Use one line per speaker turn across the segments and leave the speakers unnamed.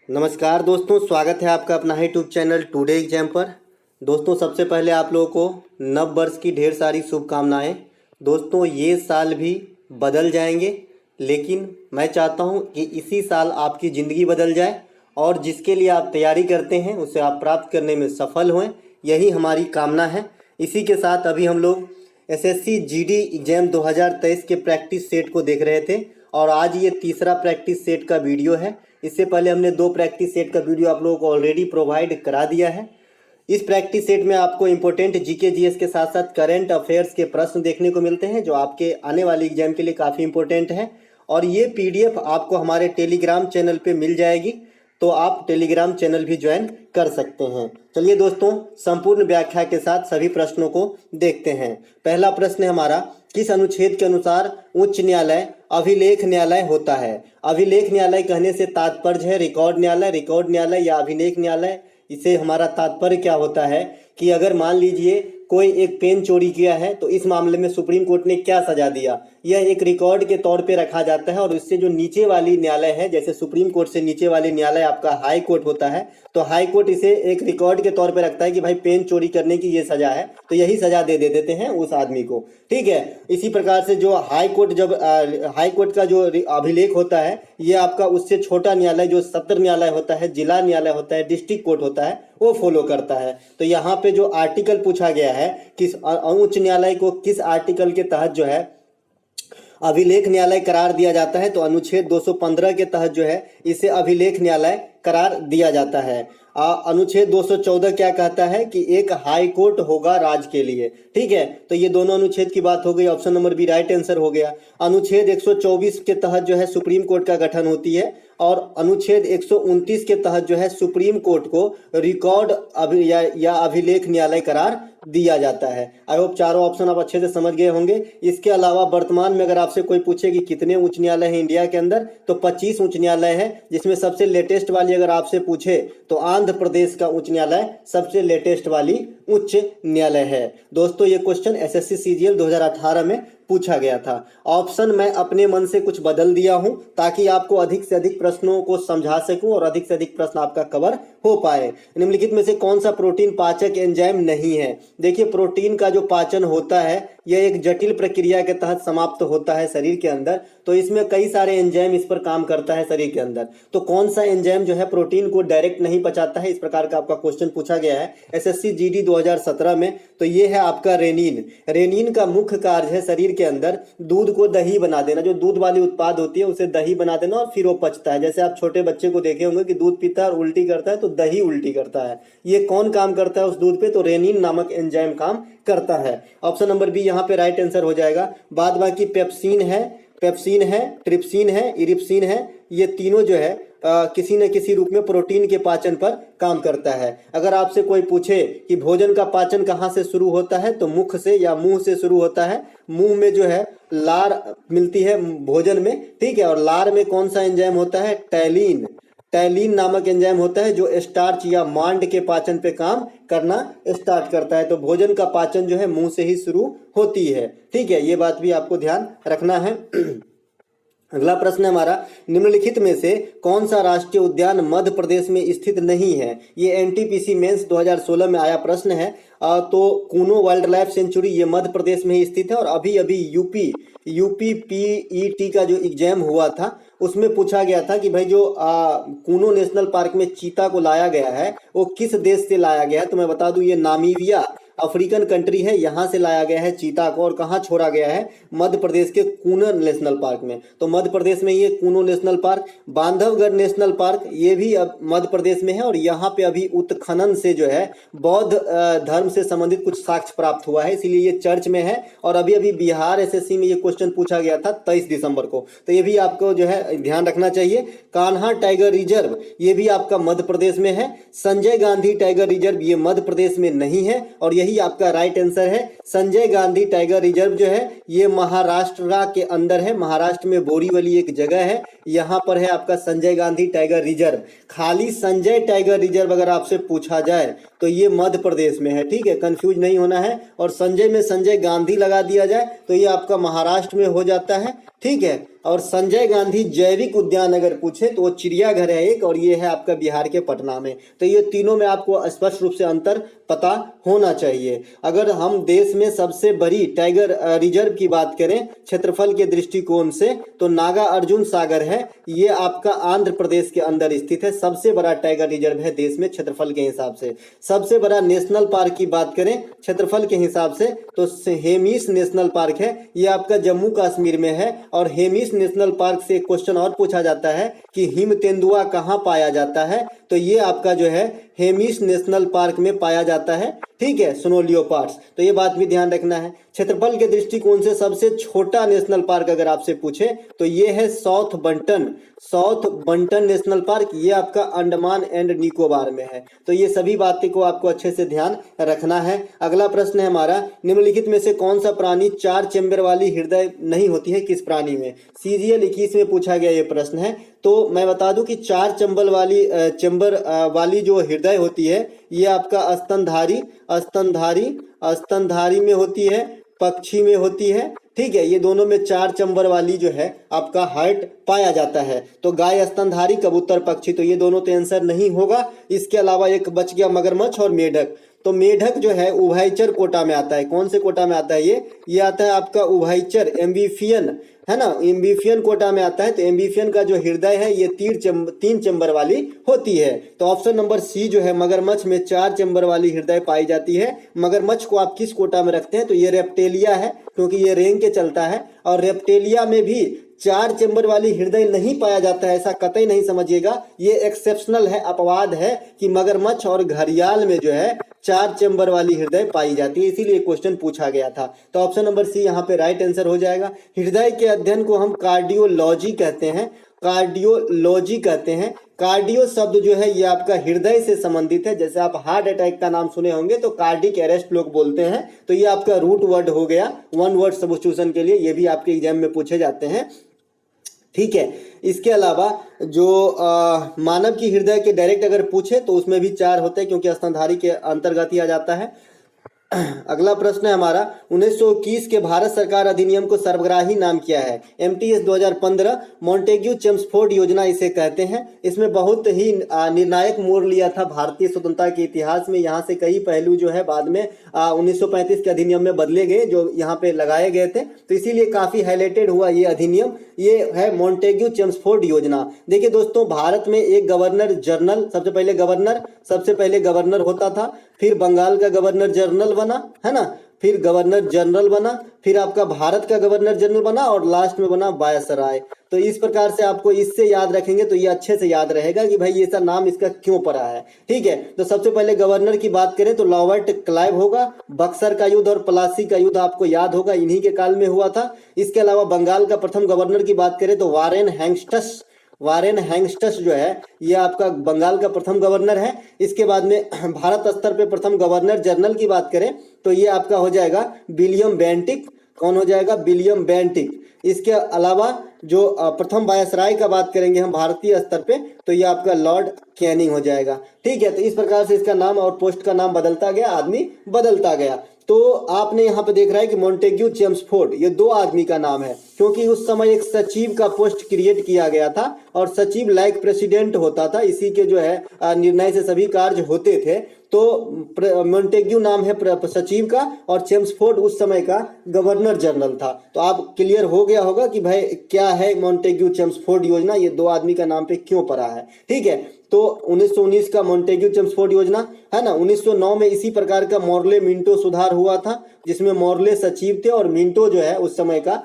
नमस्कार दोस्तों, स्वागत है आपका अपना यूट्यूब चैनल टुडे एग्जाम पर। दोस्तों, सबसे पहले आप लोगों को नव वर्ष की ढेर सारी शुभकामनाएं। दोस्तों, ये साल भी बदल जाएंगे, लेकिन मैं चाहता हूं कि इसी साल आपकी ज़िंदगी बदल जाए और जिसके लिए आप तैयारी करते हैं उसे आप प्राप्त करने में सफल हों, यही हमारी कामना है। इसी के साथ अभी हम लोग एसएससी जीडी एग्जाम 2023 के प्रैक्टिस सेट को देख रहे थे और आज ये तीसरा प्रैक्टिस सेट का वीडियो है। इससे पहले हमने 2 प्रैक्टिस सेट का वीडियो आप लोगों को ऑलरेडी प्रोवाइड करा दिया है। इस प्रैक्टिस सेट में आपको इंपॉर्टेंट जीके जीएस के साथ साथ करंट अफेयर्स के प्रश्न देखने को मिलते हैं, जो आपके आने वाले एग्जाम के लिए काफ़ी इंपॉर्टेंट है। और ये पीडीएफ आपको हमारे टेलीग्राम चैनल पे मिल जाएगी, तो आप टेलीग्राम चैनल भी ज्वाइन कर सकते हैं। चलिए दोस्तों, संपूर्ण व्याख्या के साथ सभी प्रश्नों को देखते हैं। पहला प्रश्न है हमारा, किस अनुच्छेद के अनुसार उच्च न्यायालय अभिलेख न्यायालय होता है? अभिलेख न्यायालय कहने से तात्पर्य है रिकॉर्ड न्यायालय, रिकॉर्ड न्यायालय या अभिलेख न्यायालय। इसे हमारा तात्पर्य क्या होता है कि अगर मान लीजिए कोई एक पेन चोरी किया है तो इस मामले में सुप्रीम कोर्ट ने क्या सजा दिया, यह एक रिकॉर्ड के तौर पे रखा जाता है। और इससे जो नीचे वाली न्यायालय है, जैसे सुप्रीम कोर्ट से नीचे वाली न्यायालय आपका हाई कोर्ट होता है, तो हाई कोर्ट इसे एक रिकॉर्ड के तौर पे रखता है कि भाई पेन चोरी करने की ये सजा है, तो यही सजा दे देते हैं उस आदमी को। ठीक है, इसी प्रकार से जो हाई कोर्ट, जब हाई कोर्ट का जो अभिलेख होता है, ये आपका उससे छोटा न्यायालय जो सत्र न्यायालय होता है, जिला न्यायालय होता है, डिस्ट्रिक्ट कोर्ट होता है, वो फॉलो करता है। तो यहाँ पे जो आर्टिकल पूछा गया है, किस उच्च न्यायालय को किस आर्टिकल के तहत जो है अभिलेख न्यायालय करार दिया जाता है, तो अनुच्छेद 215 के तहत जो है इसे अभिलेख न्यायालय करार दिया जाता है। अनुच्छेद 214 क्या कहता है कि एक हाई कोर्ट होगा राज्य के लिए। ठीक है, तो ये दोनों अनुच्छेद की बात हो गई, option number B right answer हो गया। अनुच्छेद 124 के तहत जो है सुप्रीम कोर्ट का गठन होती है और अनुच्छेद 129 के तहत जो है सुप्रीम कोर्ट को रिकॉर्ड या अभिलेख न्यायालय करार दिया जाता है। आई होप चारों ऑप्शन आप अच्छे से समझ गए होंगे। इसके अलावा वर्तमान में अगर आपसे कोई पूछे कि कितने उच्च न्यायालय हैं इंडिया के अंदर, तो 25 उच्च न्यायालय है, जिसमें सबसे लेटेस्ट वाली अगर आपसे पूछे तो आंध्र प्रदेश का उच्च न्यायालय सबसे लेटेस्ट वाली उच्च न्यायालय है। दोस्तों, ये क्वेश्चन एसएससी सीजीएल 2018 में पूछा गया था। ऑप्शन मैं अपने मन से कुछ बदल दिया हूं ताकि आपको अधिक से अधिक प्रश्नों को समझा सकूं और अधिक से अधिक प्रश्न आपका कवर हो पाए। निम्नलिखित में से कौन सा प्रोटीन पाचक एंजाइम नहीं है? देखिए, प्रोटीन का जो पाचन होता है यह एक जटिल प्रक्रिया के तहत समाप्त होता है शरीर के अंदर, तो इसमें कई सारे एंजाइम इस पर काम करता है शरीर के अंदर। तो कौन सा एंजाइम जो है प्रोटीन को डायरेक्ट नहीं पचाता है, इस प्रकार का आपका क्वेश्चन पूछा गया है एसएससी जीडी 2017 में। तो ये है आपका रेनिन। रेनिन का मुख्य कार्य है शरीर के अंदर दूध को दही बना देना, जो दूध वाली उत्पाद होती है उसे दही बना देना और फिर वो पचता है। जैसे आप छोटे बच्चे को देखे होंगे कि दूध पीता है और उल्टी करता है, तो दही उल्टी करता है। ये कौन काम करता है उस दूध पे? तो रेनिन नामक एंजाइम काम करता है। ऑप्शन नंबर बी यहाँ पे राइट आंसर हो जाएगा। बाद बाकी पेप्सिन है, ट्रिप्सिन है, इरिप्सिन है, ये तीनों जो है किसी न किसी रूप में प्रोटीन के पाचन पर काम करता है। अगर आपसे कोई पूछे कि भोजन का पाचन कहाँ से शुरू होता है, तो मुख से या मुंह से शुरू होता है। मुंह में जो है लार मिलती है भोजन में, ठीक है, और लार में कौन सा एंजाइम होता है? टैलिन नामक एंजाइम होता है, जो स्टार्च या मांड के पाचन पे काम करना स्टार्ट करता है। तो भोजन का पाचन जो है मुंह से ही शुरू होती है। ठीक है, ये बात भी आपको ध्यान रखना है। अगला प्रश्न है हमारा, निम्नलिखित में से कौन सा राष्ट्रीय उद्यान मध्य प्रदेश में स्थित नहीं है? ये एनटीपीसी मेंस 2016 में आया प्रश्न है। तो कूनो वाइल्ड लाइफ सेंचुरी ये मध्य प्रदेश में ही स्थित है। और अभी अभी यूपी पीईटी का जो एग्जाम हुआ था उसमें पूछा गया था कि भाई जो कूनो नेशनल पार्क में चीता को लाया गया है वो किस देश से लाया गया है? तो मैं बता दूं, ये नामीबिया अफ्रीकन कंट्री है, यहाँ से लाया गया है चीता को। और कहाँ छोड़ा गया है? मध्य प्रदेश के कूनो नेशनल पार्क में। तो मध्य प्रदेश में ये Kuno national park. Bandhavgarh national park ये भी अब मध्य प्रदेश में है और यहाँ पे अभी उत्खनन से जो है बौद्ध धर्म से संबंधित कुछ साक्ष्य प्राप्त हुआ है, इसीलिए ये चर्च में है। और अभी अभी बिहार एसएससी में ये क्वेश्चन पूछा गया था 23 दिसंबर को, तो ये भी आपको जो है ध्यान रखना चाहिए। कान्हा टाइगर रिजर्व ये भी आपका मध्य प्रदेश में है। संजय गांधी टाइगर रिजर्व ये मध्य प्रदेश में नहीं है और यही आपका राइट आंसर है। संजय गांधी टाइगर रिजर्व जो है ये महाराष्ट्र के अंदर है, महाराष्ट्र में बोरीवली एक जगह है, यहाँ पर है आपका संजय गांधी टाइगर रिजर्व। खाली संजय टाइगर रिजर्व अगर आपसे पूछा जाए तो ये मध्य प्रदेश में है। ठीक है, कंफ्यूज नहीं होना है। और संजय में संजय गांधी लगा दिया जाए तो ये आपका महाराष्ट्र में हो जाता है। ठीक है, और संजय गांधी जैविक उद्यान अगर पूछे तो वो चिड़ियाघर है एक, और ये है आपका बिहार के पटना में। तो ये तीनों में आपको स्पष्ट रूप से अंतर पता होना चाहिए। अगर हम देश में सबसे बड़ी टाइगर रिजर्व की बात करें क्षेत्रफल के दृष्टिकोण से तो नागा अर्जुन सागर है, ये आपका आंध्र प्रदेश के अंदर स्थित है। सबसे बड़ा टाइगर रिजर्व है देश में क्षेत्रफल के हिसाब से। सबसे बड़ा नेशनल पार्क की बात करें क्षेत्रफल के हिसाब से तो हेमिस नेशनल पार्क है, ये आपका जम्मू कश्मीर में है। और हेमिस नेशनल पार्क से एक क्वेश्चन और पूछा जाता है कि हिम तेंदुआ कहाँ पाया जाता है, तो ये आपका जो है हेमिस नेशनल पार्क में पाया जाता है। ठीक है, स्नो लियोपार्ड्स, तो ये बात भी ध्यान रखना है। क्षेत्रफल के दृष्टिकोण से सबसे छोटा नेशनल पार्क अगर आपसे पूछे तो ये है साउथ बंटन नेशनल पार्क, ये आपका अंडमान एंड निकोबार में है। तो ये सभी बातें को आपको अच्छे से ध्यान रखना है। अगला प्रश्न है हमारा, निम्नलिखित में से कौन सा प्राणी 4 चेंबर वाली हृदय नहीं होती है, किस प्राणी में? CGL 21 में पूछा गया ये प्रश्न है। तो मैं बता दूं कि 4 चेंबर वाली जो हृदय होती है ये आपका स्तनधारी में होती है, पक्षी में होती है। ठीक है, ये दोनों में 4 चेंबर वाली जो है आपका हार्ट पाया जाता है। तो गाय स्तनधारी, कबूतर पक्षी, तो ये दोनों तो आंसर नहीं होगा। इसके अलावा एक बच गया मगरमच्छ और मेढक। तो मेढक जो है उभयचर कोटा में आता है। कौन से कोटा में आता है ये आता है आपका उभयचर, एम्फीबियन है ना, एम्फीबियन कोटा में आता है। तो एम्फीबियन का जो हृदय है ये 3 चेंबर वाली होती है। तो ऑप्शन नंबर सी जो है मगरमच्छ में 4 चेंबर वाली हृदय पाई जाती है। मगरमच्छ को आप किस कोटा में रखते हैं, तो ये रेप्टेलिया है, क्योंकि ये रेंग के चलता है। और रेप्टेलिया में भी 4 चेंबर वाली हृदय नहीं पाया जाता है, ऐसा कतई नहीं समझिएगा। ये एक्सेप्शनल है, अपवाद है कि मगरमच्छ और घड़ियाल में जो है 4 चेंबर वाली हृदय पाई जाती है, इसीलिए क्वेश्चन पूछा गया था। तो ऑप्शन नंबर सी यहाँ पे राइट आंसर हो जाएगा। हृदय के अध्ययन को हम कार्डियोलॉजी कहते हैं। कार्डियो शब्द जो है ये आपका हृदय से संबंधित है। जैसे आप हार्ट अटैक का नाम सुने होंगे तो कार्डिक अरेस्ट लोग बोलते हैं, तो ये आपका रूट वर्ड हो गया, वन वर्ड सब्स्टिट्यूशन के लिए। ये भी आपके एग्जाम में पूछे जाते हैं। ठीक है, इसके अलावा जो मानव की हृदय के डायरेक्ट अगर पूछे तो उसमें भी 4 होते हैं, क्योंकि स्तनधारी के अंतर्गत ही आ जाता है। अगला प्रश्न है हमारा, 1921 के भारत सरकार अधिनियम को सर्वग्राही नाम किया है। MTS 2015 मॉन्टेग्यू चेम्सफोर्ड योजना इसे कहते हैं। इसमें बहुत ही निर्णायक मोड़ लिया था भारतीय स्वतंत्रता के इतिहास में। यहाँ से कई पहलू जो है बाद में 1935 के अधिनियम में बदले गए, जो यहाँ पे लगाए गए थे, तो इसीलिए काफी हाईलाइटेड हुआ ये अधिनियम। ये है मॉन्टेग्यू चेम्सफोर्ड योजना। देखिए दोस्तों, भारत में एक गवर्नर जनरल, सबसे पहले गवर्नर होता था, फिर बंगाल का गवर्नर जनरल बना, है ना, फिर गवर्नर जनरल बना, फिर आपका भारत का गवर्नर जनरल बना, और लास्ट में बना वायसराय। तो इस प्रकार से आपको इससे याद रखेंगे तो ये अच्छे से याद रहेगा कि भाई ये सा नाम इसका क्यों पड़ा है। ठीक है, तो सबसे पहले गवर्नर की बात करें तो लॉर्ड क्लाइव होगा। बक्सर का युद्ध और प्लासी का युद्ध आपको याद होगा, इन्हीं के काल में हुआ था। इसके अलावा बंगाल का प्रथम गवर्नर की बात करें तो वारेन हैंगस्टस जो है ये आपका बंगाल का प्रथम गवर्नर है। इसके बाद में भारत स्तर पे प्रथम गवर्नर जनरल की बात करें तो ये आपका हो जाएगा विलियम बेंटिक। कौन हो जाएगा? William Bentinck. इसके अलावा जो प्रथम वायसराय का बात करेंगे हम भारतीय स्तर पे तो ये आपका लॉर्ड कैनिंग हो जाएगा। ठीक है, तो इस प्रकार से इसका नाम और पोस्ट का नाम बदलता गया, आदमी बदलता गया। तो आपने यहाँ पे देख रहा है कि मॉन्टेग्यू चेम्सफोर्ड ये 2 आदमी का नाम है, क्योंकि उस समय एक सचिव का पोस्ट क्रिएट किया गया था और सचिव लाइक प्रेसिडेंट होता था, इसी के जो है निर्णय से सभी कार्य होते थे। तो मॉन्टेग्यू नाम है सचिव का और चेम्सफोर्ड उस समय का गवर्नर जनरल था। तो आप क्लियर हो गया होगा कि भाई क्या है मॉन्टेग्यू चेम्सफोर्ड योजना, ये 2 आदमी का नाम पे क्यों पड़ा है। ठीक है, तो 1919 का मॉन्टेग्यू चेम्सफोर्ड योजना है ना। 1909 में इसी प्रकार का मॉर्ले मिंटो सुधार हुआ था, जिसमें मॉर्ले सचिव थे और मिंटो जो है उस समय का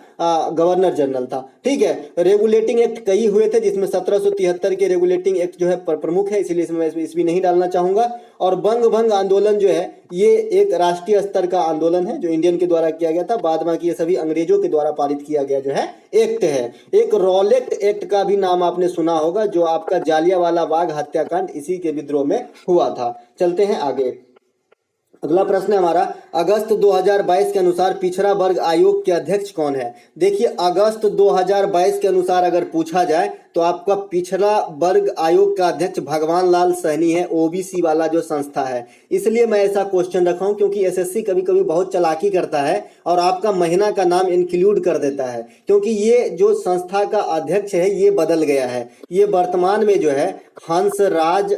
गवर्नर जनरल था। ठीक है, रेगुलेटिंग एक्ट कई हुए थे, जिसमें 1773 के रेगुलेटिंग एक्ट जो है प्रमुख है, इसीलिए इसमें इसमें नहीं डालना चाहूंगा। और बंग भंग आंदोलन जो है ये एक राष्ट्रीय स्तर का आंदोलन है जो इंडियन के द्वारा किया गया था, बाद में ये सभी अंग्रेजों के द्वारा पारित किया गया जो है एक्ट है। एक रॉलेट एक्ट का भी नाम आपने सुना होगा, जो आपका जालियांवाला बाग हत्याकांड इसी के विद्रोह में हुआ था। चलते हैं आगे। अगला प्रश्न है हमारा, अगस्त 2022 के अनुसार पिछड़ा वर्ग आयोग के अध्यक्ष कौन है? देखिए, अगस्त 2022 के अनुसार अगर पूछा जाए तो आपका पिछड़ा वर्ग आयोग का अध्यक्ष भगवान लाल सहनी है, ओबीसी वाला जो संस्था है। इसलिए मैं ऐसा क्वेश्चन रखा हूं क्योंकि एसएससी कभी कभी बहुत चालाकी करता है और आपका महीना का नाम इंक्लूड कर देता है, क्योंकि ये जो संस्था का अध्यक्ष है ये बदल गया है। ये वर्तमान में जो है हंसराज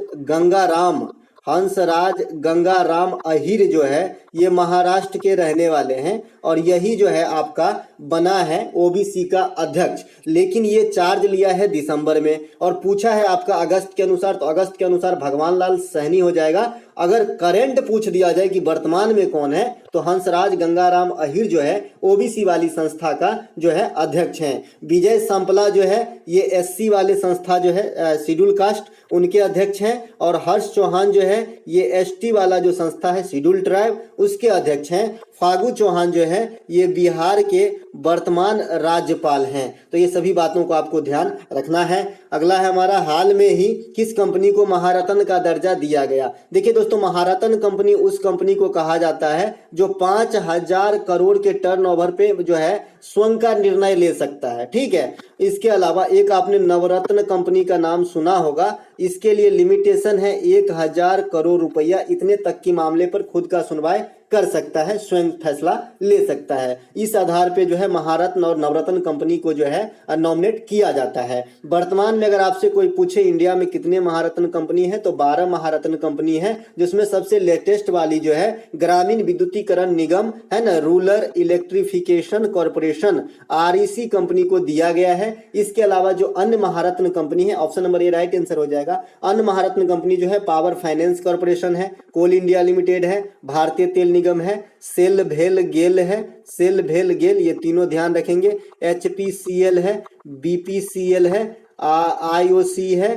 गंगाराम अहिर जो है ये महाराष्ट्र के रहने वाले हैं और यही जो है आपका बना है ओबीसी का अध्यक्ष। लेकिन ये चार्ज लिया है दिसंबर में और पूछा है आपका अगस्त के अनुसार, तो अगस्त के अनुसार भगवान लाल सहनी हो जाएगा। अगर करंट पूछ दिया जाए कि वर्तमान में कौन है, तो हंसराज गंगाराम अहिर जो है ओबीसी वाली संस्था का जो है अध्यक्ष हैं। विजय संपला जो है ये एससी वाले संस्था जो है शेड्यूल कास्ट, उनके अध्यक्ष हैं। और हर्ष चौहान जो है ये एसटी वाला जो संस्था है शेड्यूल ट्राइब, उसके अध्यक्ष हैं। फागू चौहान जो है ये बिहार के वर्तमान राज्यपाल हैं। तो ये सभी बातों को आपको ध्यान रखना है। अगला है हमारा, हाल में ही किस कंपनी को महारत्न का दर्जा दिया गया? देखिए दोस्तों, महारत्न कंपनी उस कंपनी को कहा जाता है जो 5,000 करोड़ के टर्नओवर पे जो है स्वयं का निर्णय ले सकता है। ठीक है, इसके अलावा एक आपने नवरत्न कंपनी का नाम सुना होगा, इसके लिए लिमिटेशन है 1,000 करोड़ रुपया, इतने तक की मामले पर खुद का सुनवाई कर सकता है, स्वयं फैसला ले सकता है। इस आधार पे जो है महारत्न और नवरत्न कंपनी को जो है नॉमिनेट किया जाता है। वर्तमान में अगर आपसे कोई पूछे इंडिया में कितने महारत्न कंपनी है, तो 12 महारत्न कंपनी है, जिसमें सबसे लेटेस्ट वाली जो है ग्रामीण विद्युतीकरण निगम है ना, rural electrification corporation REC company को दिया गया है। इसके अलावा जो अन्य महारत्न कंपनी है, option number A right answer हो जाएगा। अन्य महारत्न कंपनी जो है पावर फाइनेंस कॉर्पोरेशन है, कोल इंडिया लिमिटेड है, भारतीय तेल निगम है, सेल भेल गेल है, सेल भेल गेल ये तीनों ध्यान रखेंगे, एचपीसीएल है, बीपीसीएल है, आईओसी है,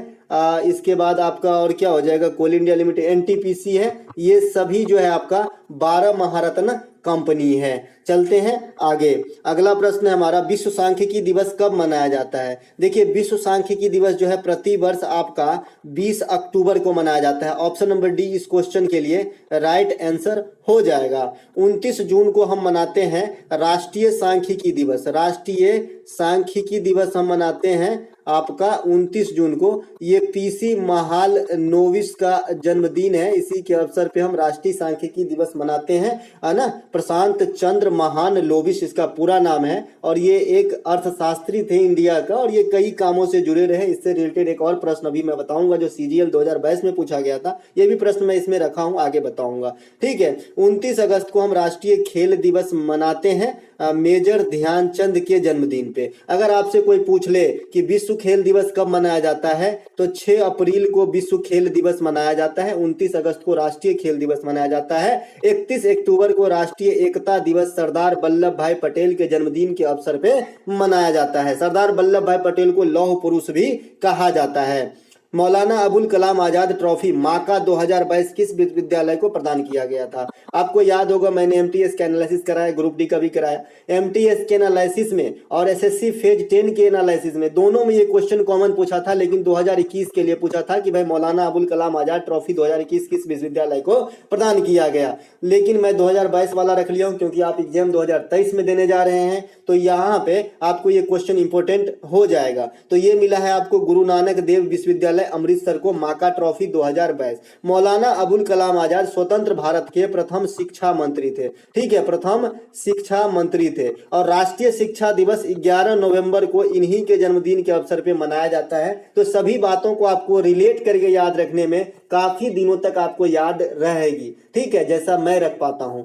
इसके बाद आपका और क्या हो जाएगा, कोल इंडिया लिमिटेड, एनटीपीसी है। ये सभी जो है आपका 12 महारत्न कंपनी है। चलते हैं आगे। अगला प्रश्न है हमारा, विश्व सांख्यिकी दिवस कब मनाया जाता है? देखिए, विश्व सांख्यिकी दिवस जो है प्रति वर्ष आपका 20 अक्टूबर को मनाया जाता है। ऑप्शन नंबर डी इस क्वेश्चन के लिए राइट आंसर हो जाएगा। 29 जून को हम मनाते हैं राष्ट्रीय सांख्यिकी दिवस। राष्ट्रीय सांख्यिकी दिवस हम मनाते हैं आपका 29 जून को। ये पीसी महालनोबिस का जन्मदिन है, इसी के अवसर पे हम राष्ट्रीय सांख्यिकी दिवस मनाते हैं, है ना। प्रशांत चंद्र महालनोबिस इसका पूरा नाम है और ये एक अर्थशास्त्री थे इंडिया का और ये कई कामों से जुड़े रहे। इससे रिलेटेड एक और प्रश्न अभी मैं बताऊंगा जो सीजीएल 2022 में पूछा गया था, ये भी प्रश्न मैं इसमें रखा हूं, आगे बताऊंगा। ठीक है, 29 अगस्त को हम राष्ट्रीय खेल दिवस मनाते हैं मेजर ध्यानचंद के जन्मदिन पे। अगर आपसे कोई पूछ ले कि विश्व खेल दिवस कब मनाया जाता है, तो 6 अप्रैल को विश्व खेल दिवस मनाया जाता है, 29 अगस्त को राष्ट्रीय खेल दिवस मनाया जाता है, 31 अक्टूबर को राष्ट्रीय एकता दिवस सरदार वल्लभ भाई पटेल के जन्मदिन के अवसर पे मनाया जाता है। सरदार वल्लभ भाई पटेल को लौह पुरुष भी कहा जाता है। मौलाना अबुल कलाम आजाद ट्रॉफी माका 2022 किस विश्वविद्यालय को प्रदान किया गया था? आपको याद होगा मैंने एमटीएस का एनालिसिस कराया, ग्रुप डी का भी कराया। एमटीएस के एनालिसिस में और एसएससी फेज 10 के एनालिसिस में दोनों में ये क्वेश्चन कॉमन पूछा था, लेकिन 2021 के लिए पूछा था कि भाई मौलाना अबुल कलाम आजाद ट्रॉफी 2021 किस विश्वविद्यालय को प्रदान किया गया। लेकिन मैं 2022 वाला रख लिया हूँ क्योंकि आप एग्जाम 2023 में देने जा रहे हैं, तो यहाँ पे आपको ये क्वेश्चन इंपोर्टेंट हो जाएगा। तो ये मिला है आपको गुरु नानक देव विश्वविद्यालय अमृतसर को माका ट्रॉफी 2022। मौलाना अबुल कलाम आजाद स्वतंत्र भारत के प्रथम शिक्षा मंत्री थे। ठीक है, प्रथम शिक्षा मंत्री थे और राष्ट्रीय शिक्षा दिवस 11 नवंबर को इन्हीं के जन्मदिन के अवसर पे मनाया जाता है। तो सभी बातों को आपको रिलेट करके याद रखने में काफी दिनों तक आपको याद रहेगी। ठीक है, जैसा मैं रख पाता हूं।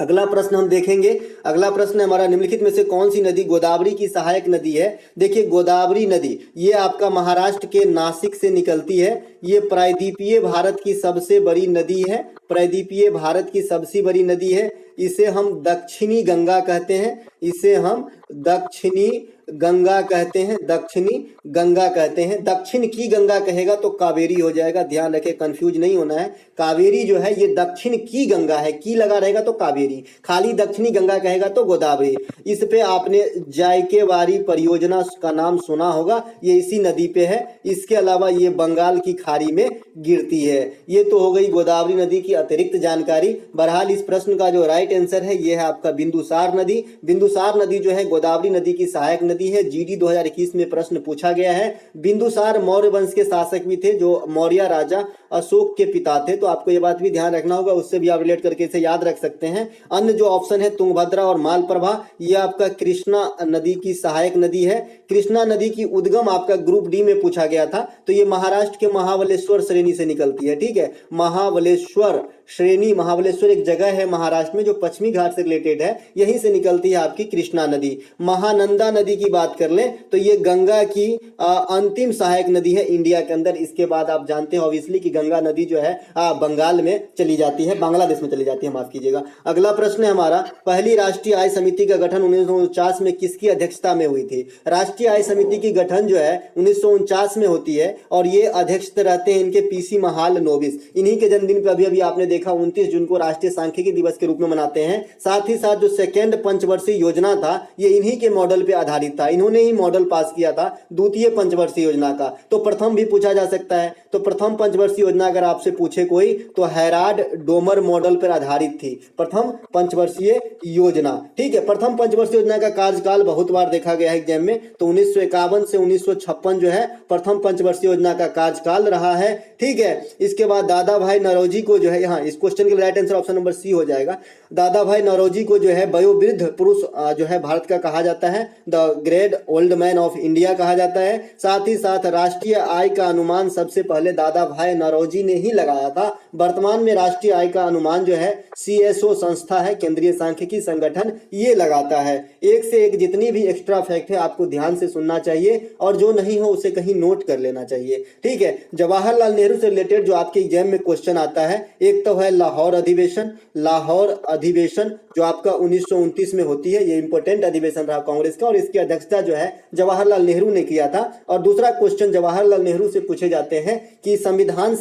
अगला प्रश्न हम देखेंगे। अगला प्रश्न हमारा, निम्नलिखित में से कौन सी नदी गोदावरी की सहायक नदी है? देखिए, गोदावरी नदी ये आपका महाराष्ट्र के नासिक से निकलती है। ये प्रायद्वीपीय भारत की सबसे बड़ी नदी है, प्रायद्वीपीय भारत की सबसे बड़ी नदी है। इसे हम दक्षिणी गंगा कहते हैं, इसे हम दक्षिणी गंगा कहते हैं, दक्षिणी गंगा कहते हैं। दक्षिण की गंगा कहेगा तो कावेरी हो जाएगा, ध्यान रखें, कंफ्यूज नहीं होना है। कावेरी जो है ये दक्षिण की गंगा है, की लगा रहेगा तो कावेरी, खाली दक्षिणी गंगा कहेगा तो गोदावरी। इस पे आपने जायकेवारी परियोजना का नाम सुना होगा, ये इसी नदी पे है। इसके अलावा ये बंगाल की खाड़ी में गिरती है। ये तो हो गई गोदावरी नदी की अतिरिक्त जानकारी। बहरहाल इस प्रश्न का जो राइट आंसर है ये है आपका बिंदुसार नदी। बिंदुसार नदी जो है गोदावरी नदी की सहायक नदी है। जीडी 2021 में प्रश्न पूछा गया है। बिंदुसार मौर्य वंश के शासक भी थे, जो मौर्य राजा अशोक के पिता थे, तो आपको ये बात भी ध्यान रखना होगा, उससे भी आप रिलेट करके इसे याद रख सकते हैं। अन्य जो ऑप्शन है तुंगभद्रा और मालप्रभा, ये आपका कृष्णा नदी की सहायक नदी है। कृष्णा नदी की उद्गम आपका ग्रुप डी में पूछा गया था, तो ये महाराष्ट्र के महाबलेश्वर श्रेणी से निकलती है। ठीक है, महाबलेश्वर श्रेणी, महाबलेश्वर एक जगह है महाराष्ट्र में जो पश्चिमी घाट से रिलेटेड है, यहीं से निकलती है आपकी कृष्णा नदी। महानंदा नदी की बात कर लें तो ये गंगा की अंतिम सहायक नदी है इंडिया के अंदर। इसके बाद आप जानते हैं ऑब्वियसली कि गंगा नदी जो है बंगाल में चली जाती है, बांग्लादेश में चली जाती है, माफ कीजिएगा। अगला प्रश्न है हमारा, पहली राष्ट्रीय आय समिति का गठन 1949 में किसकी अध्यक्षता में हुई थी? राष्ट्रीय आय समिति की गठन जो है 1949 में होती है और ये अध्यक्ष रहते हैं इनके पीसी महालनोबिस। इन्हीं के जन्मदिन पर अभी आपने देखा 29 जून को राष्ट्रीय सांख्यिकी दिवस के रूप में मनाते हैं। साथ ही साथ जो सेकेंड पंचवर्षीय योजना था ये इन्हीं के मॉडल पे आधारित था, इन्होंने ही मॉडल पास किया था द्वितीय पंचवर्षीय योजना का। तो प्रथम भी पूछा जा सकता है, तो प्रथम पंचवर्षीय योजना अगर आपसे पूछे कोई तो हैराड डोमर मॉडल पर आधारित थी प्रथम पंचवर्षीय योजना। ठीक है, प्रथम पंचवर्षीय योजना का कार्यकाल बहुत बार देखा गया है एग्जाम में, तो 1951 से 1956 जो है प्रथम पंचवर्षीय योजना का कार्यकाल रहा है। ठीक है, इसके बाद दादा भाई नौरोजी को जो है, यहाँ इस क्वेश्चन के right answer option number C हो जाएगा। दादा भाई नौरोजी को जो है वयोवृद्ध पुरुष जो है भारत का कहा जाता है, the great old man of India कहा जाता है। साथ ही साथ राष्ट्रीय आय का अनुमान सबसे पहले दादा भाई नौरोजी ने ही लगाया था। वर्तमान में राष्ट्रीय आय का अनुमान जो है CSO संस्था है, केंद्रीय सांख्यिकी संगठन, ये लगाता है। एक से एक जितनी भी एक्स्ट्रा फैक्ट है आपको ध्यान से सुनना चाहिए और जो नहीं हो उसे कहीं नोट कर लेना चाहिए। ठीक है, जवाहरलाल नेहरू से रिलेटेड जो आपके एग्जाम में क्वेश्चन आता है, एक तो है लाहौर अधिवेशन। लाहौर अधिवेशन जो आपका 1929 में होती है, ये इंपॉर्टेंट अधिवेशन रहा कांग्रेस का और इसकी अध्यक्षता जो है जवाहरलाल नेहरू ने किया था। और दूसरा क्वेश्चन जवाहरलाल नेहरू से पूछे जाते हैं कि संविधान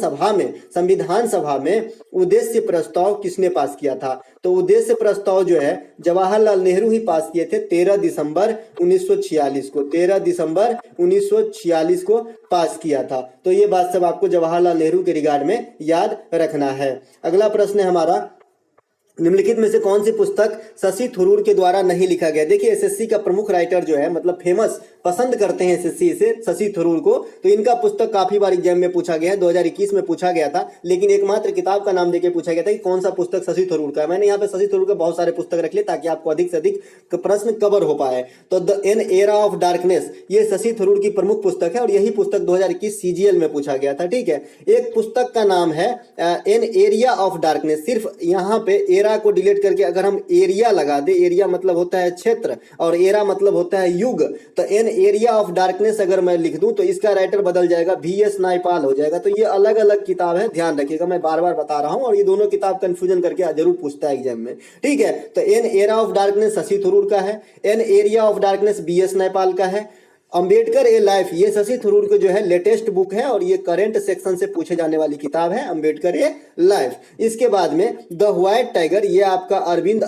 सभा में उद्देश्य प्रस्ताव किसने पास किया था? तो उद्देश्य प्रस्ताव जो है जवाहरलाल नेहरू ही पास किए थे 13 दिसंबर 1946 को, 13 दिसंबर 1946 को पास किया था। तो ये बात सब आपको जवाहरलाल नेहरू के रिगार्ड में याद रखना है। अगला प्रश्न है हमारा, निम्नलिखित में से कौन सी पुस्तक शशि थरूर के द्वारा नहीं लिखा गया? देखिए एसएससी का प्रमुख राइटर जो है, मतलब फेमस, पसंद करते हैं एसएससी से शशि थरूर को, तो इनका पुस्तक काफी बार एग्जाम में पूछा गया है। 2021 में पूछा गया था, लेकिन एकमात्र किताब का नाम देके पूछा गया था कि कौन सा पुस्तक शशि थरूर का है। मैंने यहाँ पे शशि थरूर के बहुत सारे पुस्तक रख लिए ताकि आपको अधिक से अधिक प्रश्न कवर हो पाए। तो the an era of darkness ये शशि थरूर की प्रमुख पुस्तक है और यही पुस्तक 2021 CGL में पूछा गया था। ठीक है, एक पुस्तक का नाम है एन एरिया ऑफ डार्कनेस। सिर्फ यहाँ पे एरा को डिलीट करके अगर हम एरिया लगा दे, एरिया मतलब होता है क्षेत्र और एरा मतलब होता है युग, तो एन एरिया ऑफ डार्कनेस अगर मैं लिख दूं तो इसका राइटर बदल जाएगा, VS नायपाल हो जाएगा। तो ये अलग अलग किताब है, ध्यान रखिएगा, मैं बार बार बता रहा हूं और ये दोनों किताब कंफ्यूजन करके जरूर पूछता है एग्जाम में। ठीक है, तो an era of darkness Shashi Tharoor का है, an area of darkness VS Naipal का है। अंबेडकर ए लाइफ ये शशि थरूर के जो है लेटेस्ट बुक है और ये करंट सेक्शन से पूछे जाने वाली किताब है, अंबेडकर ए लाइफ। इसके बाद में द व्हाइट टाइगर ये आपका अरविंद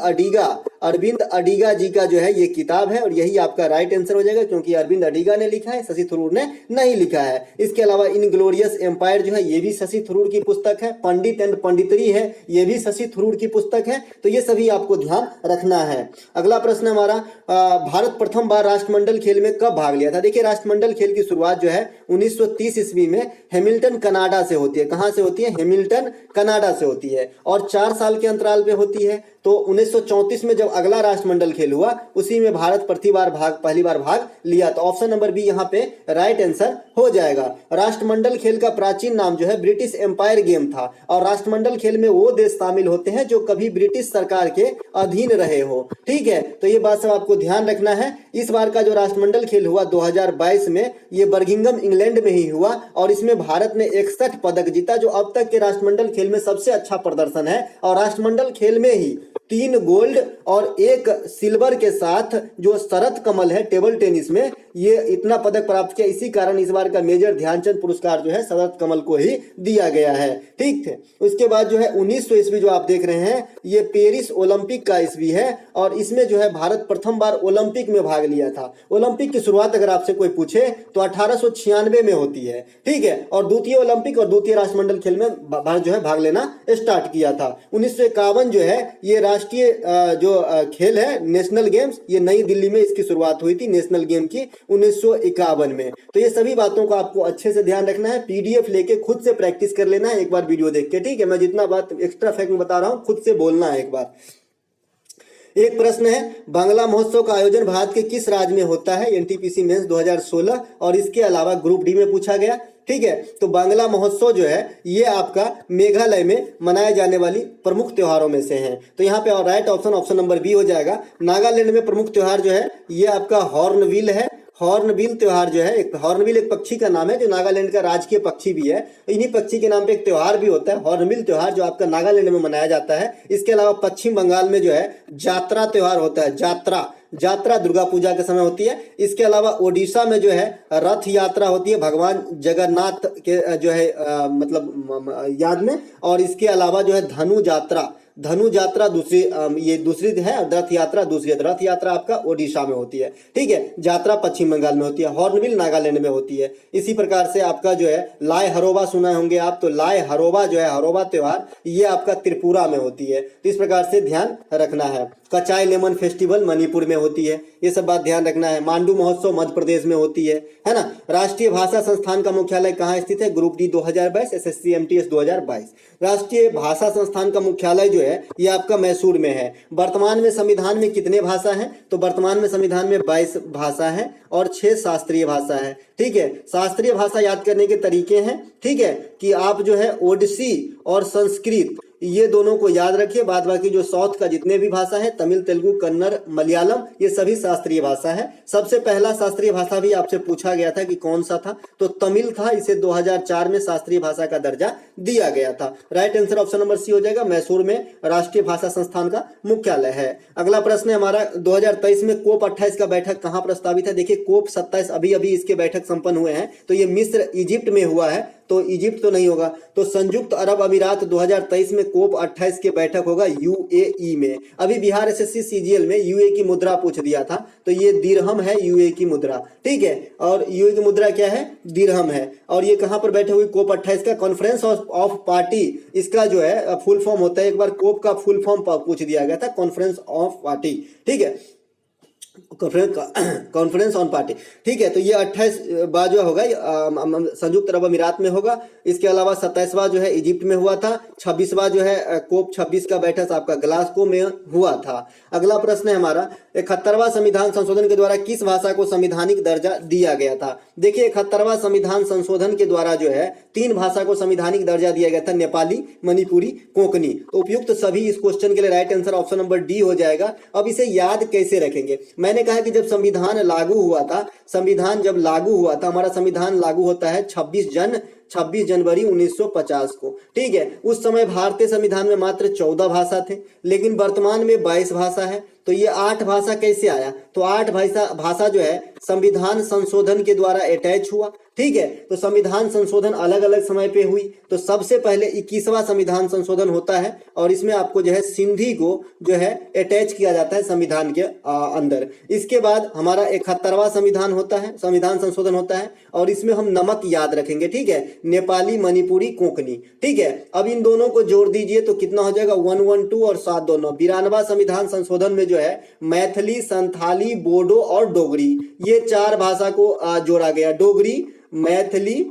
अडिगा जी का जो है ये किताब है और यही आपका राइट आंसर हो जाएगा, क्योंकि अरविंद अडिगा ने लिखा है, शशि थरूर ने नहीं लिखा है। इसके अलावा इनग्लोरियस एम्पायर जो है ये भी शशि थरूर की पुस्तक है। पंडित एंड पंडितरी है ये भी शशि थरूर की पुस्तक है। तो ये सभी आपको ध्यान रखना है। अगला प्रश्न हमारा, भारत प्रथम बार राष्ट्रमंडल खेल में कब भाग लिया था? देखिए राष्ट्रमंडल खेल की शुरुआत जो है 1930 ईस्वी में हैमिल्टन कनाडा से होती है। कहां से होती है? हैमिल्टन कनाडा से होती है और 4 साल के अंतराल पे होती है। तो 1934 में जब अगला राष्ट्रमंडल खेल हुआ उसी में भारत पहली बार भाग लिया। तो ऑप्शन नंबर बी यहाँ पे राइट आंसर हो जाएगा। राष्ट्रमंडल खेल का प्राचीन नाम जो है ब्रिटिश एम्पायर गेम था और राष्ट्रमंडल खेल में वो देश शामिल होते हैं जो कभी ब्रिटिश सरकार के अधीन रहे हो। ठीक है, तो ये बात सब आपको ध्यान रखना है। इस बार का जो राष्ट्रमंडल खेल हुआ 2022 में, ये बर्मिंघम इंग्लैंड में ही हुआ और इसमें भारत ने 61 पदक जीता, जो अब तक के राष्ट्रमंडल खेल में सबसे अच्छा प्रदर्शन है। और राष्ट्रमंडल खेल में ही 3 गोल्ड और 1 सिल्वर के साथ जो शरद कमल है टेबल टेनिस में, ये इतना पदक प्राप्त किया। इसी कारण इस बार का मेजर ध्यानचंद पुरस्कार जो है शरद कमल को ही दिया गया है। ठीक है, उसके बाद जो है 1900 ईस्वी जो आप देख रहे हैं, ये पेरिस ओलंपिक का ईस्वी है और इसमें जो है भारत प्रथम बार ओलंपिक में भाग लिया था। ओलंपिक की शुरुआत अगर आपसे कोई पूछे तो 1896 में होती है। ठीक है, और द्वितीय ओलंपिक और द्वितीय राष्ट्रमंडल खेल में भारत जो है भाग लेना स्टार्ट किया था। 1951 जो है ये राष्ट्रीय जो खेल है नेशनल गेम्स, ये नई दिल्ली में इसकी शुरुआत हुई थी नेशनल गेम की 1951 में। तो ये सभी बातों का आपको अच्छे से ध्यान रखना है, पीडीएफ लेके खुद से प्रैक्टिस कर लेना है एक बार वीडियो देख के। ठीक है, मैं जितना बात एक्स्ट्रा फैक्ट में बता रहा हूं खुद से बोलना है एक बार। एक प्रश्न है, बांग्ला महोत्सव का आयोजन भारत के किस राज्य में होता है? एनटीपीसी मेंस 2016 और इसके अलावा ग्रुप डी में पूछा गया। ठीक है, तो बांग्ला महोत्सव जो है ये आपका मेघालय में मनाए जाने वाली प्रमुख त्योहारों में से है। तो यहाँ पे राइट ऑप्शन नंबर बी हो जाएगा। नागालैंड में प्रमुख त्योहार जो है ये आपका हॉर्नबिल है। हॉर्नबिल त्योहार जो है, हॉर्नबिल एक पक्षी का नाम है जो नागालैंड का राजकीय पक्षी भी है। इन्हीं पक्षी के नाम पे एक त्योहार भी होता है हॉर्नबिल त्योहार, जो आपका नागालैंड में मनाया जाता है। इसके अलावा पश्चिम बंगाल में जो है जात्रा त्योहार होता है। जात्रा दुर्गा पूजा के समय होती है। इसके अलावा ओडिशा में जो है रथ यात्रा होती है भगवान जगन्नाथ के जो है याद में। और इसके अलावा जो है धनु यात्रा दूसरी, ये दूसरी है, रथ यात्रा दूसरी है। रथ यात्रा आपका ओडिशा में होती है। ठीक है, यात्रा पश्चिम बंगाल में होती है, हॉर्नबिल नागालैंड में होती है। इसी प्रकार से आपका जो है लाय हरोबा सुना होंगे आप, तो लाय हरोबा जो है हरोबा त्योहार ये आपका त्रिपुरा में होती है। तो इस प्रकार से ध्यान रखना है। कचाई लेमन फेस्टिवल मणिपुर में होती है, ये सब बात ध्यान रखना है। मांडू महोत्सव मध्य प्रदेश में होती है ना। राष्ट्रीय भाषा संस्थान का मुख्यालय कहाँ स्थित है? Group D 2022, SSC MTS 2022। राष्ट्रीय भाषा संस्थान का मुख्यालय जो है ये आपका मैसूर में है। वर्तमान में संविधान में कितने भाषा हैं? तो वर्तमान में संविधान में 22 भाषा है और 6 शास्त्रीय भाषा है। ठीक है, शास्त्रीय भाषा याद करने के तरीके हैं। ठीक है, कि आप जो है ओडिसी और संस्कृत ये दोनों को याद रखिए। बाद बाकी जो साउथ का जितने भी भाषा है, तमिल, तेलुगु, कन्नड़, मलयालम, ये सभी शास्त्रीय भाषा है। सबसे पहला शास्त्रीय भाषा भी आपसे पूछा गया था कि कौन सा था, तो तमिल था। इसे 2004 में शास्त्रीय भाषा का दर्जा दिया गया था। Right answer option number C हो जाएगा। मैसूर में राष्ट्रीय भाषा संस्थान का मुख्यालय है। अगला प्रश्न है हमारा, 2023 में कोप 28 का बैठक कहाँ प्रस्तावित है? देखिए कोप 27 अभी इसके बैठक संपन्न हुए हैं। तो ये मिस्र इजिप्ट में हुआ है, तो इजिप्ट तो नहीं होगा। तो संयुक्त अरब अमीरात 2023 में कोप 28 की बैठक होगा यूएई में। अभी बिहार एसएससी सीजीएल में यूए की मुद्रा पूछ दिया था, तो ये दिरहम है यूए की मुद्रा। ठीक है, और यूए की मुद्रा क्या है? दिरहम है। और ये कहां पर बैठे हुई? कोप 28 का कॉन्फ्रेंस ऑफ पार्टी, इसका जो है फुल फॉर्म होता है। एक बार कोप का फुल फॉर्म पूछ दिया गया था, कॉन्फ्रेंस ऑफ पार्टी। ठीक है, कॉन्फ्रेंस ऑन पार्टी। ठीक है, तो ये 28 बार जो होगा संयुक्त अरब अमीरात में होगा। इसके अलावा 27वां जो है इजिप्ट में हुआ था। 26वां जो है कोप 26 का बैठक आपका ग्लासगो में हुआ था। अगला प्रश्न है हमारा, 71वां संविधान संशोधन के द्वारा किस भाषा को संवैधानिक दर्जा दिया गया था? देखिए 71वां संविधान संशोधन के द्वारा जो है 3 भाषा को संवैधानिक दर्जा दिया गया था, नेपाली, मणिपुरी, कोंकणी। तो उपयुक्त सभी इस क्वेश्चन के लिए right answer option number D हो जाएगा। अब इसे याद कैसे रखेंगे? मैंने कहा कि जब संविधान लागू हुआ था, हमारा संविधान लागू होता है 26 जनवरी 1950 को। ठीक है, उस समय भारतीय संविधान में मात्र 14 भाषा थे, लेकिन वर्तमान में 22 भाषा है। तो ये 8 भाषा कैसे आया? तो 8 भाषा जो है संविधान संशोधन के द्वारा अटैच हुआ। ठीक है, तो संविधान संशोधन अलग अलग समय पे हुई। तो सबसे पहले 21वां संविधान संशोधन होता है और इसमें आपको जो है सिंधी को जो है अटैच किया जाता है संविधान के अंदर। इसके बाद हमारा 71वां संविधान संशोधन होता है और इसमें हम नमक याद रखेंगे। ठीक है, नेपाली, मणिपुरी, कोंकणी। ठीक है, अब इन दोनों को जोड़ दीजिए तो कितना हो जाएगा? 112 और 729। 92वां संविधान संशोधन में जो है मैथिली, संथाली, बोडो और डोगरी, ये 4 भाषा को जोड़ा गया। डोगरी, मैथिली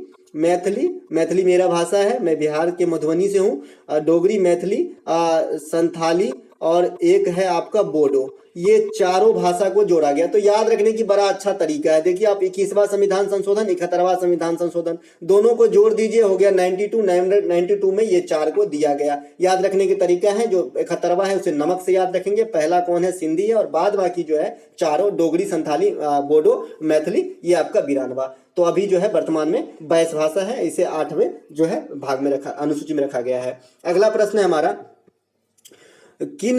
मेरा भाषा है, मैं बिहार के मधुबनी से हूँ। डोगरी, मैथिली, संथाली और एक है आपका बोडो, ये चारों भाषा को जोड़ा गया। तो याद रखने की बड़ा अच्छा तरीका है। देखिए आप 21वां संविधान संशोधन, 71वां संविधान संशोधन, दोनों को जोड़ दीजिए, हो गया 92 में ये 4 को दिया गया। याद रखने के तरीका है, जो 71वां है उसे नमक से याद रखेंगे, पहला कौन है? सिंधी है, और बाद बाकी जो है चारों डोगरी, संथाली, बोडो, मैथिली, ये आपका 92। तो अभी जो है वर्तमान में 22 भाषा है, इसे 8वें जो है भाग में अनुसूची में रखा गया है। अगला प्रश्न है हमारा, किन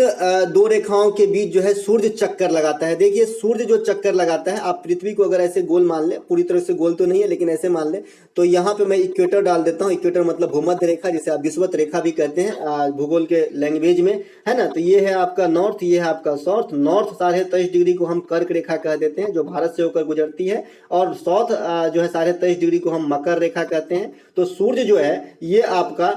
दो रेखाओं के बीच जो है सूर्य चक्कर लगाता है। देखिए सूर्य जो चक्कर लगाता है, आप पृथ्वी को अगर ऐसे गोल मान ले, पूरी तरह से गोल तो नहीं है लेकिन ऐसे मान ले, तो यहाँ पे मैं इक्वेटर डाल देता हूँ। इक्वेटर मतलब भूमध्य रेखा, जिसे आप विषुवत रेखा भी कहते हैं भूगोल के लैंग्वेज में, है ना। तो ये है आपका नॉर्थ, ये है आपका साउथ। नॉर्थ 23.5 डिग्री को हम कर्क रेखा कह देते हैं, जो भारत से होकर गुजरती है, और साउथ जो है 23.5 डिग्री को हम मकर रेखा कहते हैं। तो सूर्य जो है ये आपका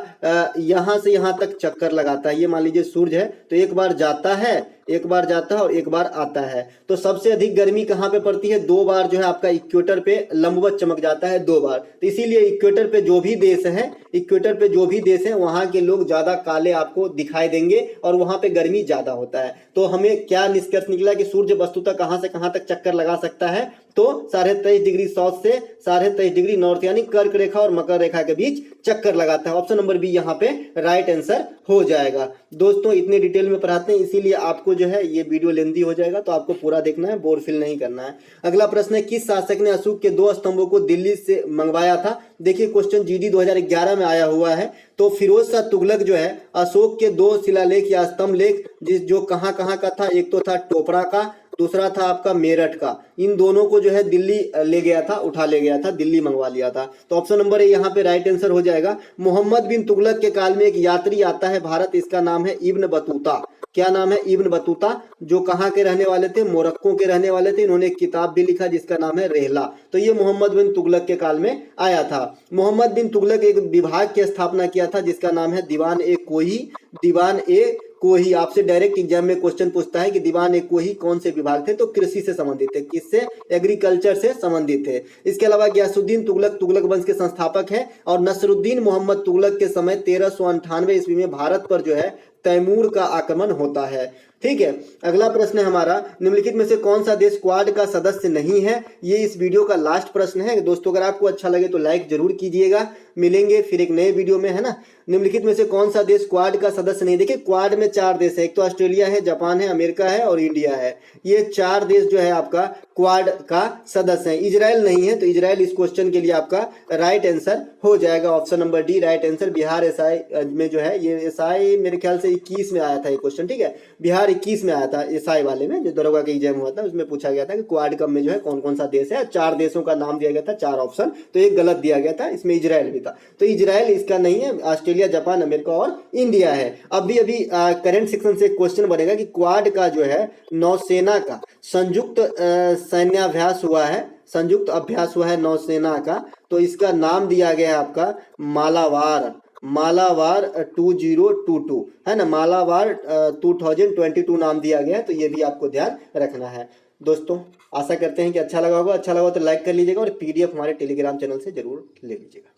यहाँ से यहाँ तक चक्कर लगाता है। ये मान लीजिए सूर्य है, तो एक बार जाता है, एक बार जाता है और एक बार आता है। तो सबसे अधिक गर्मी कहाँ पे पड़ती है? 2 बार जो है आपका इक्वेटर पे लंबवत चमक जाता है, 2 बार। तो इसीलिए इक्वेटर पे जो भी देश है, इक्वेटर पे जो भी देश है, वहां के लोग ज्यादा काले आपको दिखाई देंगे और वहां पे गर्मी ज्यादा होता है। तो हमें क्या निष्कर्ष निकला कि सूर्य वस्तुतः कहां से कहां तक चक्कर लगा सकता है? तो 23.5 डिग्री साउथ से 23.5 डिग्री नॉर्थ, यानी कर्क रेखा और मकर रेखा के बीच चक्कर लगाता है। ऑप्शन नंबर बी यहाँ पे राइट आंसर हो जाएगा। दोस्तों इतने डिटेल में पढ़ाते हैं, इसीलिए आपको जो है ये वीडियो लेंथी हो जाएगा, तो आपको पूरा देखना है, बोर फील नहीं करना है। अगला प्रश्न है, किस शासक ने अशोक के 2 स्तंभों को दिल्ली से मंगवाया था? देखिए क्वेश्चन जीडी 2011 में आया हुआ है। तो फिरोज शाह तुगलक जो है अशोक के 2 शिलालेख या स्तंभ लेख जो कहाँ कहाँ का था, एक तो था टोपरा का, दूसरा था आपका मेरठ का। इन दोनों को जो है दिल्ली ले गया था, उठा ले गया था, दिल्ली मंगवा लिया था। तो ऑप्शन नंबर ए यहाँ पे राइट आंसर हो जाएगा। मोहम्मद बिन तुगलक के काल में एक यात्री आता है भारत, इसका नाम है इब्न बतूता। क्या नाम है? इब्न बतूता, जो कहाँ के रहने वाले थे? मोरक्को के रहने वाले थे। इन्होंने एक किताब भी लिखा जिसका नाम है रेहला। तो ये मोहम्मद बिन तुगलक के काल में आया था। मोहम्मद बिन तुगलक एक विभाग की स्थापना किया था जिसका नाम है दीवान ए कोही। दीवान ए कोही, आपसे डायरेक्ट एग्जाम में क्वेश्चन पूछता है कि दीवान ए कोही कौन से विभाग थे? तो कृषि से संबंधित थे। किससे? एग्रीकल्चर से संबंधित थे। इसके अलावा गयासुद्दीन तुगलक तुगलक वंश के संस्थापक हैं, और नसरुद्दीन मोहम्मद तुगलक के समय 1398 ईस्वी में भारत पर जो है तैमूर का आक्रमण होता है। ठीक है, अगला प्रश्न है हमारा, निम्नलिखित में से कौन सा देश क्वाड का सदस्य नहीं है? ये इस वीडियो का लास्ट प्रश्न है। दोस्तों अगर आपको अच्छा लगे तो लाइक जरूर कीजिएगा। मिलेंगे फिर एक नए वीडियो में, है ना। निम्नलिखित में से कौन सा देश क्वाड का सदस्य नहीं? देखिए क्वाड में 4 देश है, एक तो ऑस्ट्रेलिया है, जापान है, अमेरिका है और इंडिया है। ये 4 देश जो है आपका क्वाड का सदस्य है। इजराइल नहीं है, तो इजराइल इस क्वेश्चन के लिए आपका राइट आंसर हो जाएगा। Option number D right answer. Bihar SI में जो है, ये एसआई मेरे ख्याल से 21 में आया था ये क्वेश्चन, ठीक है। बिहार 21 में आया था एसआई वाले में, जो दरोगा का एग्जाम हुआ था, उसमें पूछा गया था कि क्वाड कप में जो है कौन कौन सा देश है। 4 देशों का नाम दिया गया था, 4 ऑप्शन, तो एक गलत दिया गया था, इसमें इजराइल भी था। तो इजराइल इसका नहीं है, ऑस्ट्रेलिया, जापान, अमेरिका और इंडिया है। अभी करंट सेक्शन से क्वेश्चन बनेगा कि क्वाड का जो है नौसेना का संयुक्त सैन्याभ्यास हुआ है, संयुक्त अभ्यास हुआ है नौसेना का, तो इसका नाम दिया गया है आपका मालाबार। मालाबार 2022 है ना, मालाबार 2022 नाम दिया गया है। तो ये भी आपको ध्यान रखना है। दोस्तों आशा करते हैं कि अच्छा लगा होगा। अच्छा लगा तो लाइक कर लीजिएगा और पीडीएफ हमारे टेलीग्राम चैनल से जरूर ले लीजिएगा।